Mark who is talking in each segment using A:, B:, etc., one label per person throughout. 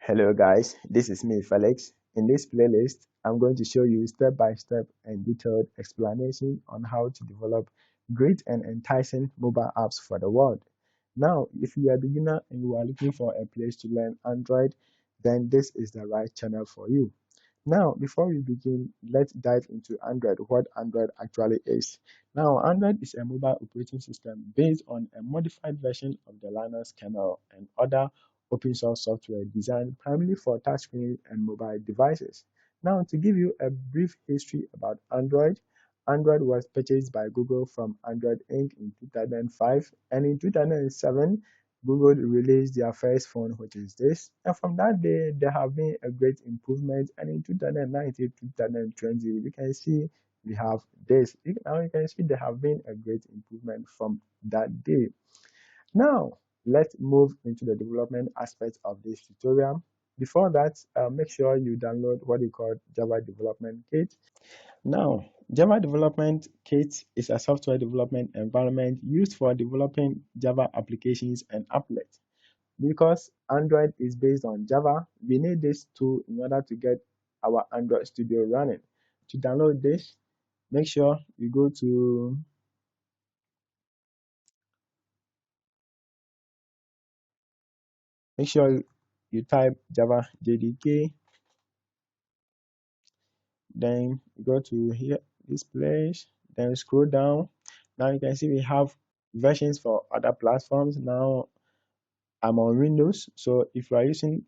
A: Hello guys, this is me Felix. In this playlist, I'm going to show you step by step and detailed explanation on how to develop great and enticing mobile apps for the world. Now, if you are a beginner and you are looking for a place to learn Android, then this is the right channel for you. Now, before we begin, let's dive into Android, what Android actually is. Now, Android is a mobile operating system based on a modified version of the Linux kernel and other open source software designed primarily for touchscreen and mobile devices. Now, to give you a brief history about Android, Android was purchased by Google from Android Inc. in 2005, and in 2007, Google released their first phone, which is this. And from that day, there have been a great improvement. And in 2019, 2020, you can see we have this. Now you can see there have been a great improvement from that day. Now, let's move into the development aspect of this tutorial. Before that, make sure you download what we call Java Development Kit. Now, Java Development Kit is a software development environment used for developing Java applications and applets. Because Android is based on Java, we need this tool in order to get our Android Studio running. To download this, make sure you go to make sure you type Java JDK, then you go to here this place, then scroll down. Now you can see we have versions for other platforms. Now I'm on Windows, so if you are using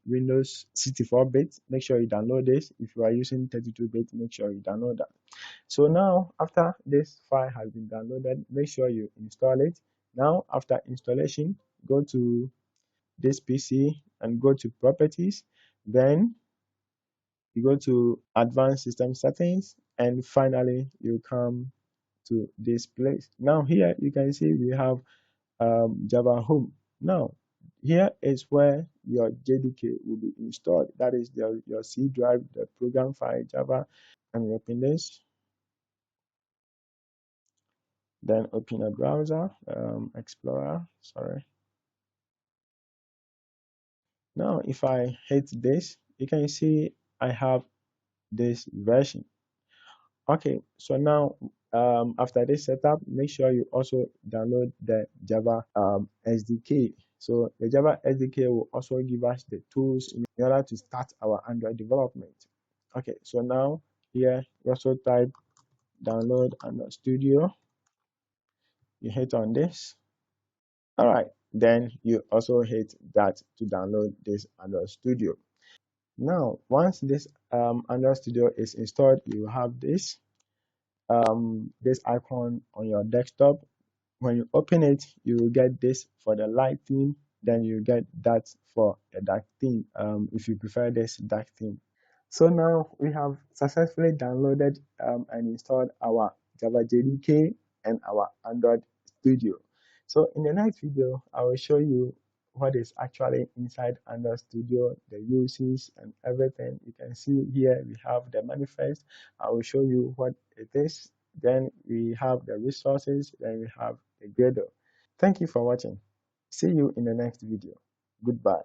A: Windows 64-bit, make sure you download this. If you are using 32-bit, make sure you download that. So now, after this file has been downloaded, make sure you install it. Now, after installation, go to this PC and go to Properties. Then you go to Advanced System Settings, and finally, you come to this place. Now, here you can see we have Java Home. Now, here is where your JDK will be installed. That is your C drive, the program file Java, and you open this. Then open a browser, Explorer, sorry. Now, if I hit this, you can see I have this version. Okay, so now after this setup, make sure you also download the Java SDK. So the Java SDK will also give us the tools in order to start our Android development. Okay, so now here you also type download Android Studio. You hit on this. All right, then you also hit that to download this Android Studio. Now, once this Android Studio is installed, you have this icon on your desktop. When you open it, you will get this for the light theme, then you get that for a dark theme, if you prefer this dark theme. So now we have successfully downloaded and installed our Java JDK and our Android Studio. So in the next video, I will show you what is actually inside Android Studio, the uses and everything. You can see here we have the manifest. I will show you what it is. Then we have the resources. Then we have the Gradle. Thank you for watching. See you in the next video. Goodbye.